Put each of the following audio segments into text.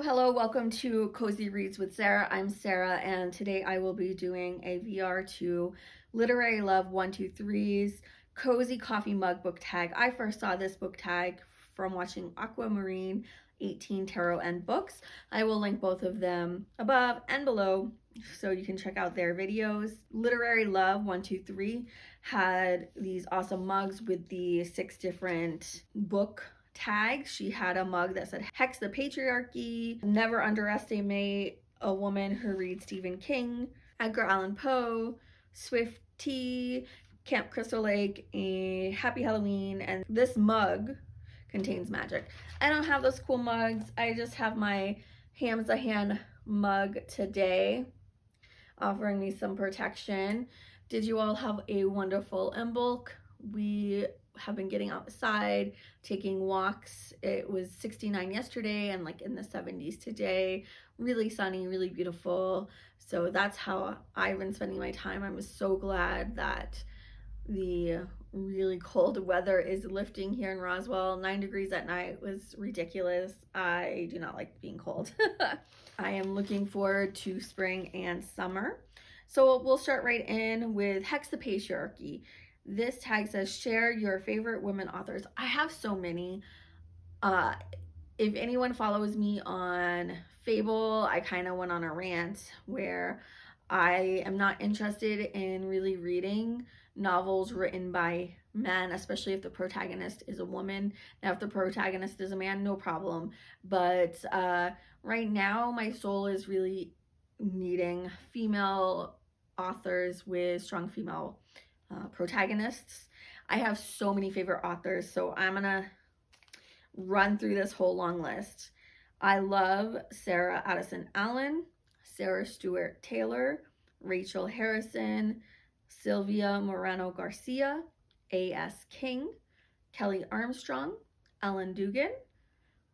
Hello, welcome to Cozy Reads with Sarah. I'm Sarah, and today I will be doing a VR to Literary Love 123's Cozy Coffee Mug book tag. I first saw this book tag from watching Aquamarine 18 Tarot and Books. I will link both of them above and below so you can check out their videos. Literary Love 123 had these awesome mugs with the 6 different book tags. She had a mug that said Hex the Patriarchy, Never Underestimate a Woman Who Reads Stephen King, Edgar Allan Poe, Swiftea, Camp Crystal Lake, a Happy Halloween, and this mug contains magic. I don't have those cool mugs. I just have my Ham's a Hand mug today, offering me some protection. Did you all have a wonderful Imbolc? We have been getting outside, taking walks. It was 69 yesterday and like in the 70s today. Really sunny, really beautiful. So that's how I've been spending my time. I'm so glad that the really cold weather is lifting here in Roswell. 9 degrees at night was ridiculous. I do not like being cold. I am looking forward to spring and summer. So we'll start right in with Hex the Patriarchy. This tag says, share your favorite women authors. I have so many. If anyone follows me on Fable, I kind of went on a rant where I am not interested in really reading novels written by men, especially if the protagonist is a woman. Now, if the protagonist is a man, no problem. But right now, my soul is really needing female authors with strong female protagonists. I have so many favorite authors, so I'm gonna run through this whole long list. I love Sarah Addison Allen, Sarah Stewart Taylor, Rachel Harrison, Sylvia Moreno Garcia, A.S. King, Kelly Armstrong, Ellen Dugan.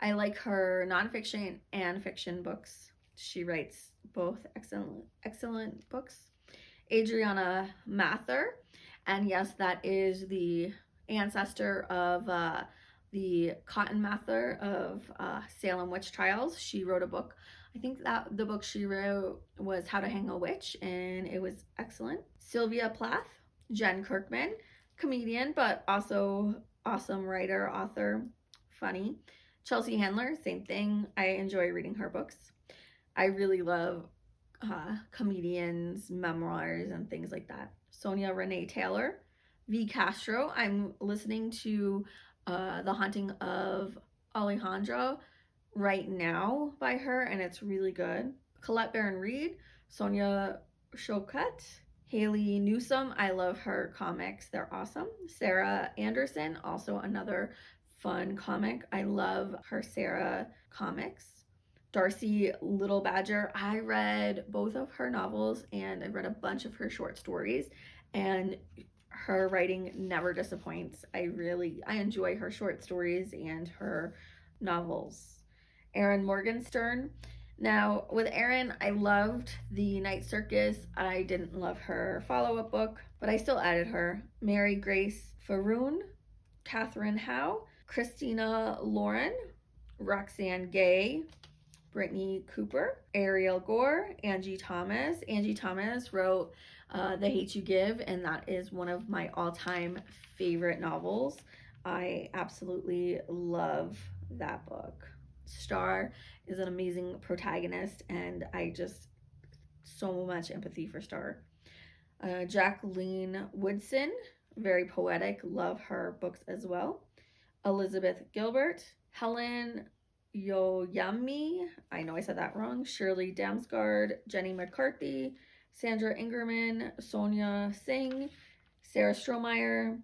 I like her nonfiction and fiction books. She writes both excellent books. Adriana Mather, and yes, that is the ancestor of the Cotton Mather of Salem Witch Trials. She wrote a book. I think that the book she wrote was How to Hang a Witch, and it was excellent. Sylvia Plath, Jen Kirkman, comedian, but also awesome writer, author, funny. Chelsea Handler, same thing. I enjoy reading her books. I really love comedians, memoirs, and things like that. Sonia Renee Taylor, V. Castro. I'm listening to The Haunting of Alejandra right now by her, and it's really good. Colette Baron Reed, Sonia Choquette, Haley Newsome. I love her comics. They're awesome. Sarah Anderson, also another fun comic. I love her Sarah comics. Darcy Little Badger. I read both of her novels and I read a bunch of her short stories, and her writing never disappoints. I enjoy her short stories and her novels. Erin Morgenstern. Now, with Erin, I loved The Night Circus. I didn't love her follow-up book, but I still added her. Mary Grace Faroon, Catherine Howe, Christina Lauren, Roxane Gay, Brittany Cooper, Ariel Gore, Angie Thomas. Angie Thomas wrote The Hate You Give, and that is one of my all-time favorite novels. I absolutely love that book. Star is an amazing protagonist, and I just so much empathy for Star. Jacqueline Woodson, very poetic, love her books as well. Elizabeth Gilbert, Helen Yoyami, I know I said that wrong, Shirley Damsgaard, Jenny McCarthy, Sandra Ingerman, Sonia Singh, Sarah Strohmeyer,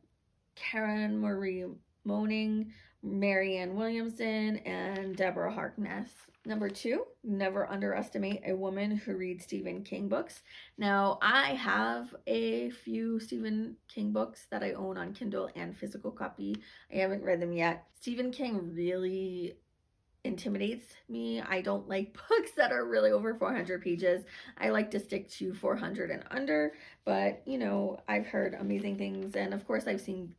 Karen Marie Moaning, Marianne Williamson, and Deborah Harkness. Number 2, never underestimate a woman who reads Stephen King books. Now, I have a few Stephen King books that I own on Kindle and physical copy. I haven't read them yet. Stephen King really intimidates me. I don't like books that are really over 400 pages. I like to stick to 400 and under, but you know, I've heard amazing things, and of course I've seen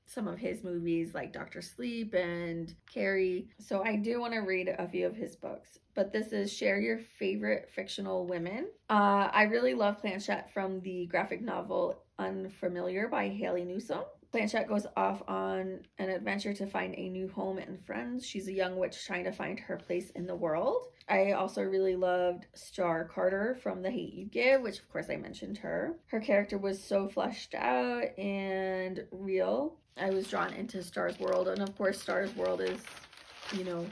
some of his movies like Dr. Sleep and Carrie. So I do want to read a few of his books. But this is Share Your Favorite Fictional Women. I really love Planchette from the graphic novel Unfamiliar by Haley Newsome. Planchette goes off on an adventure to find a new home and friends. She's a young witch trying to find her place in the world. I also really loved Star Carter from The Hate You Give, which of course I mentioned her. Her character was so fleshed out and real. I was drawn into Star's world, and of course Star's world is, you know,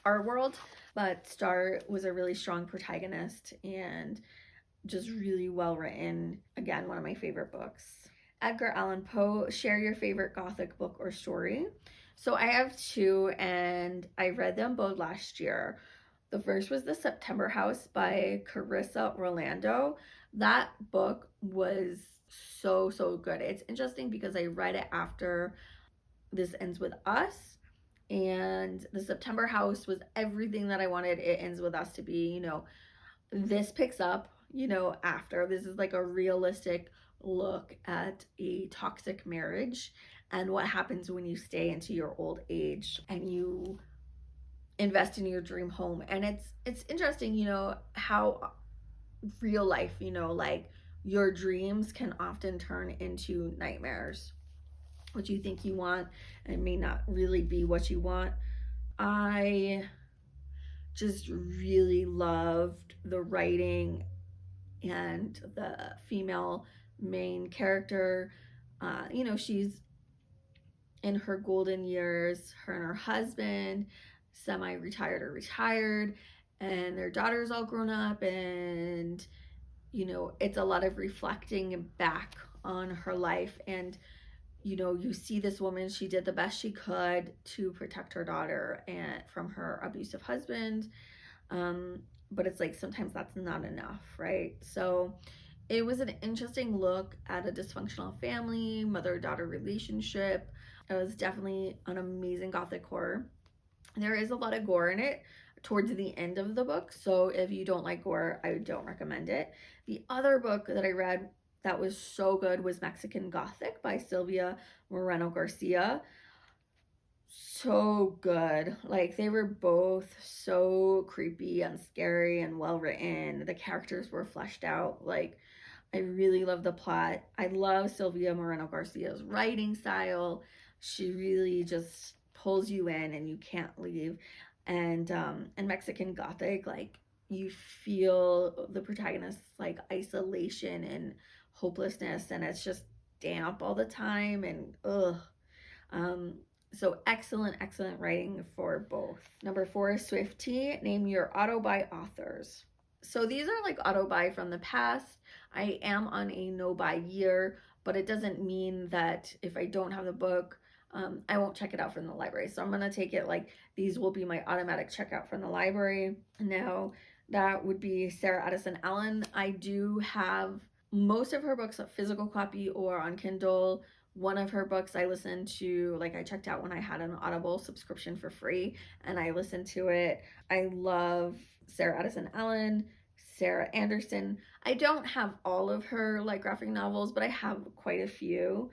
our world, but Star was a really strong protagonist and just really well written. Again, one of my favorite books. Edgar Allan Poe, Share Your Favorite Gothic Book or Story. So I have two, and I read them both last year. The first was The September House by Carissa Rolando. That book was so good. It's interesting because I read it after This Ends With Us, and The September House was everything that I wanted It Ends With Us to be. You know, this picks up, you know, after. This is like a realistic look at a toxic marriage and what happens when you stay into your old age and you invest in your dream home. And it's interesting, you know, how real life, you know, like your dreams can often turn into nightmares. What you think you want and may not really be what you want. I just really loved the writing and the female main character. You know, she's in her golden years. Her and her husband, semi-retired or retired, and their daughter's all grown up, and you know, it's a lot of reflecting back on her life. And you know, you see this woman, she did the best she could to protect her daughter and from her abusive husband, but it's like sometimes that's not enough, right? So it was an interesting look at a dysfunctional family, mother-daughter relationship. It was definitely an amazing Gothic horror. There is a lot of gore in it towards the end of the book, so if you don't like gore, I don't recommend it. The other book that I read that was so good was Mexican Gothic by Sylvia Moreno Garcia. So good. Like, they were both so creepy and scary and well written. The characters were fleshed out. Like, I really love the plot. I love Sylvia Moreno Garcia's writing style. She really just pulls you in and you can't leave. And Mexican Gothic, like, you feel the protagonist's like isolation and hopelessness, and it's just damp all the time, and so excellent writing for both. Number 4 is Swiftea, name your auto-buy authors. So these are like auto-buy from the past. I am on a no-buy year, but it doesn't mean that if I don't have the book, I won't check it out from the library. So I'm gonna take it like these will be my automatic checkout from the library. Now that would be Sarah Addison Allen. I do have most of her books a physical copy or on Kindle. One of her books I listened to, like I checked out when I had an Audible subscription for free and I listened to it. I love Sarah Addison Allen, Sarah Anderson. I don't have all of her like graphic novels, but I have quite a few.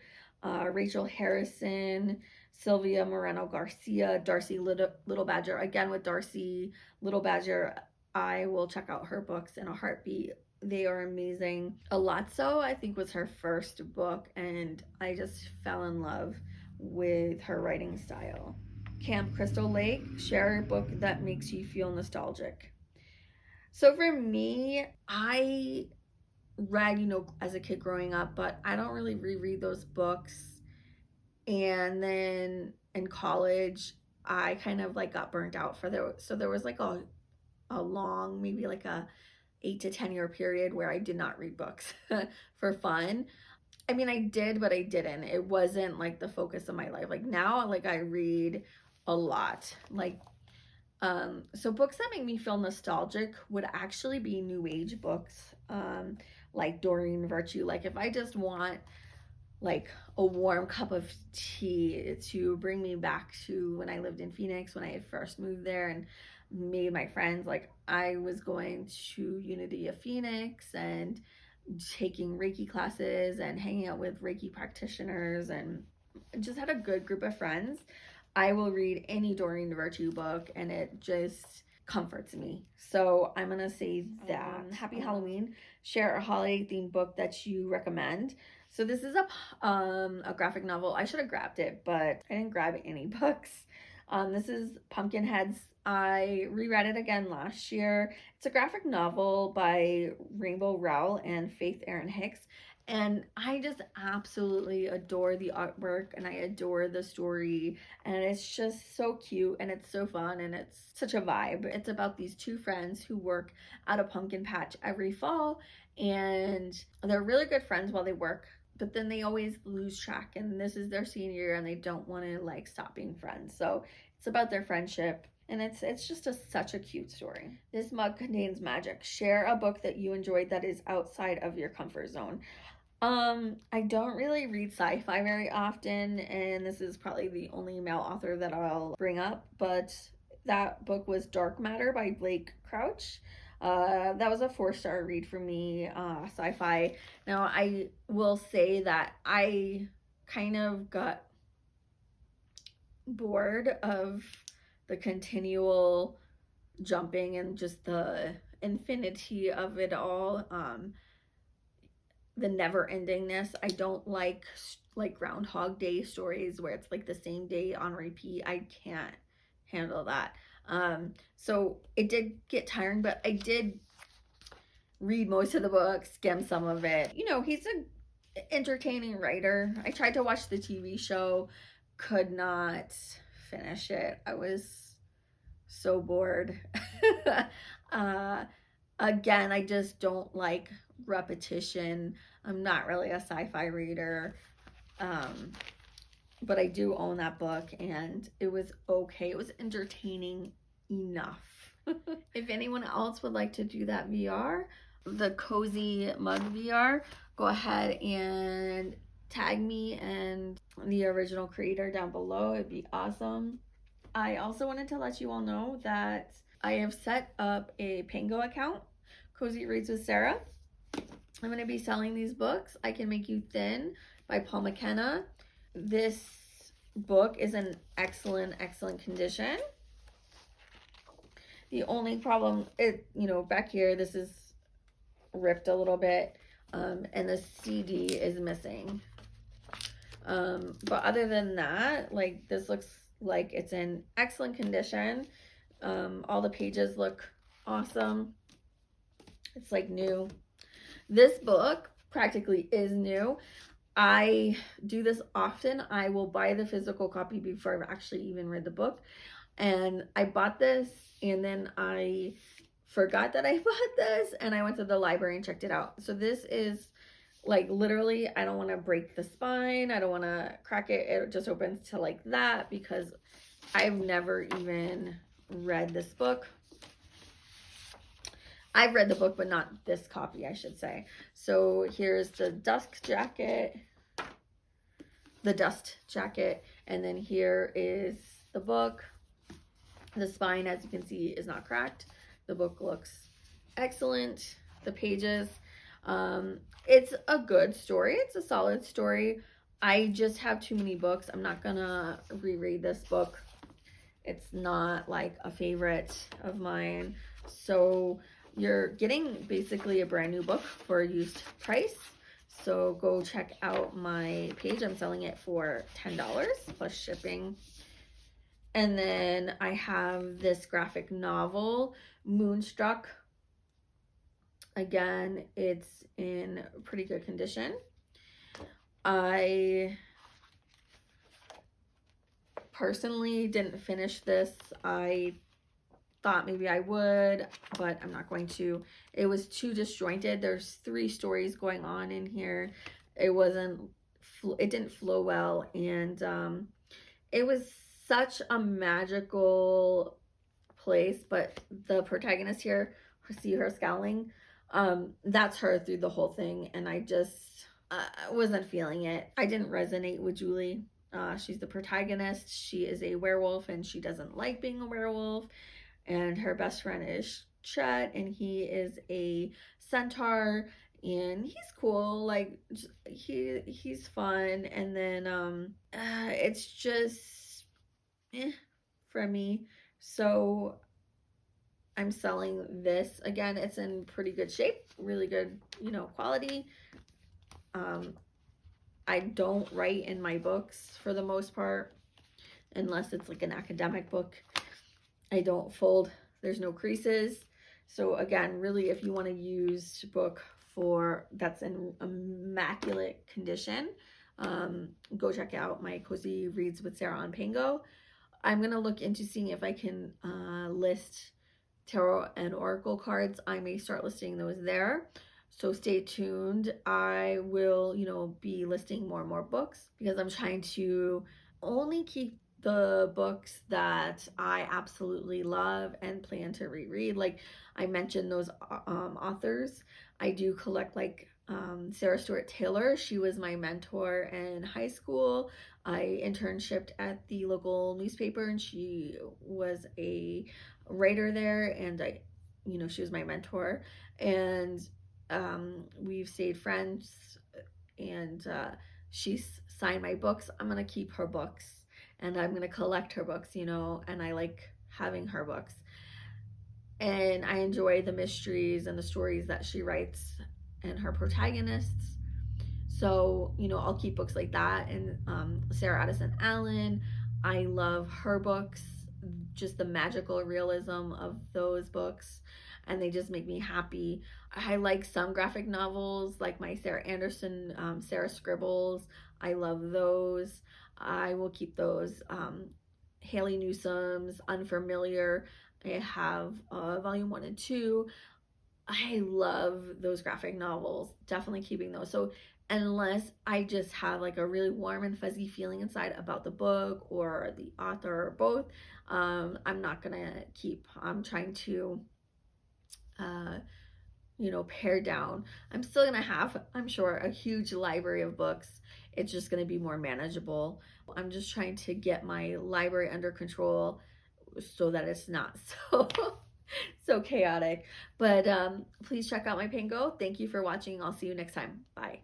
Rachel Harrison, Sylvia Moreno Garcia, Darcy Little Badger. Again, with Darcy Little Badger, I will check out her books in a heartbeat. They are amazing. Alazzo, I think, was her first book, and I just fell in love with her writing style. Camp Crystal Lake, share a book that makes you feel nostalgic. So for me, I read, you know, as a kid growing up, but I don't really reread those books. And then in college, I kind of like got burnt out so there was like a long, maybe like a 8 to 10 year period where I did not read books for fun. I mean, I did, but I didn't. It wasn't like the focus of my life. Like now, like I read a lot. Like, so books that make me feel nostalgic would actually be new age books, like Doreen Virtue. Like if I just want like a warm cup of tea to bring me back to when I lived in Phoenix, when I had first moved there and made my friends, like I was going to Unity of Phoenix and taking Reiki classes and hanging out with Reiki practitioners and just had a good group of friends, I will read any Doreen Virtue book and it just comforts me. So I'm gonna say that. Happy Halloween. Share a holiday themed book that you recommend. So this is a graphic novel. I should have grabbed it, but I didn't grab any books. This is Pumpkinheads. I reread it again last year. It's a graphic novel by Rainbow Rowell and Faith Erin Hicks. And I just absolutely adore the artwork and I adore the story. And it's just so cute and it's so fun and it's such a vibe. It's about these two friends who work at a pumpkin patch every fall. And they're really good friends while they work, but then they always lose track. And this is their senior year and they don't want to like stop being friends. So it's about their friendship. And it's just such a cute story. This mug contains magic. Share a book that you enjoyed that is outside of your comfort zone. I don't really read sci-fi very often, and this is probably the only male author that I'll bring up, but that book was Dark Matter by Blake Crouch. That was a 4-star read for me, sci-fi. Now, I will say that I kind of got bored of the continual jumping and just the infinity of it all. The never endingness. I don't like Groundhog Day stories where it's like the same day on repeat. I can't handle that. So it did get tiring, but I did read most of the book, skim some of it. You know, he's an entertaining writer. I tried to watch the TV show, could not finish it. I was so bored. Again, I just don't like repetition. I'm not really a sci-fi reader, but I do own that book and it was okay. It was entertaining enough. If anyone else would like to do that VR, the Cozy Mug VR, go ahead and tag me and the original creator down below. It'd be awesome. I also wanted to let you all know that I have set up a Pango account, Cozy Reads with Sarah. I'm going to be selling these books. I Can Make You Thin by Paul McKenna. This book is in excellent condition. The only problem, back here, this is ripped a little bit, and the CD is missing. But other than that, like, this looks like it's in excellent condition. All the pages look awesome. It's like new. This book practically is new. I do this often. I will buy the physical copy before I've actually even read the book. And I bought this and then I forgot that I bought this and I went to the library and checked it out. So this is like literally, I don't want to break the spine. I don't want to crack it. It just opens to like that because I've never even read this book. I've read the book, but not this copy, I should say. So here's the dust jacket, and then here is the book. The spine, as you can see, is not cracked. The book looks excellent. The pages, it's a good story. It's a solid story. I just have too many books. I'm not gonna reread this book. It's not like a favorite of mine. So you're getting basically a brand new book for a used price. So go check out my page. I'm selling it for $10 plus shipping. And then I have this graphic novel, Moonstruck. Again, it's in pretty good condition. I personally didn't finish this. I thought maybe I would, but I'm not going to. It was too disjointed. There's 3 stories going on in here. It didn't flow well, and it was such a magical place, but the protagonist here, see her scowling, that's her through the whole thing, and I just wasn't feeling it. I didn't resonate with Julie. She's the protagonist. She is a werewolf and she doesn't like being a werewolf, and her best friend is Chet and he is a centaur, and he's cool. Like, he's fun. And then it's just for me. So I'm selling this. Again, it's in pretty good shape, really good, quality. I don't write in my books for the most part, unless it's like an academic book. I don't fold. There's no creases. So again, really, if you want a used book that's in immaculate condition, go check out my Cozy Reads with Sarah on Pango. I'm gonna look into seeing if I can list tarot and oracle cards. I may start listing those there. So stay tuned. I will, be listing more and more books, because I'm trying to only keep the books that I absolutely love and plan to reread. Like I mentioned, those authors. I do collect, like Sarah Stewart Taylor. She was my mentor in high school. I internshiped at the local newspaper, and she was a writer there, and she was my mentor, and we've stayed friends, and she signed my books. I'm gonna keep her books, and I'm gonna collect her books, and I like having her books, and I enjoy the mysteries and the stories that she writes and her protagonists. So, I'll keep books like that. And Sarah Addison Allen, I love her books, just the magical realism of those books, and they just make me happy. I like some graphic novels, like my Sarah Anderson, Sarah Scribbles. I love those. I will keep those. Haley Newsome's Unfamiliar. I have volume 1 and 2. I love those graphic novels. Definitely keeping those. So unless I just have like a really warm and fuzzy feeling inside about the book or the author or both, I'm not gonna keep. I'm trying to pare down. I'm still gonna have, I'm sure, a huge library of books. It's just gonna be more manageable. I'm just trying to get my library under control so that it's not so chaotic. But please check out my Pango. Thank you for watching. I'll see you next time. Bye.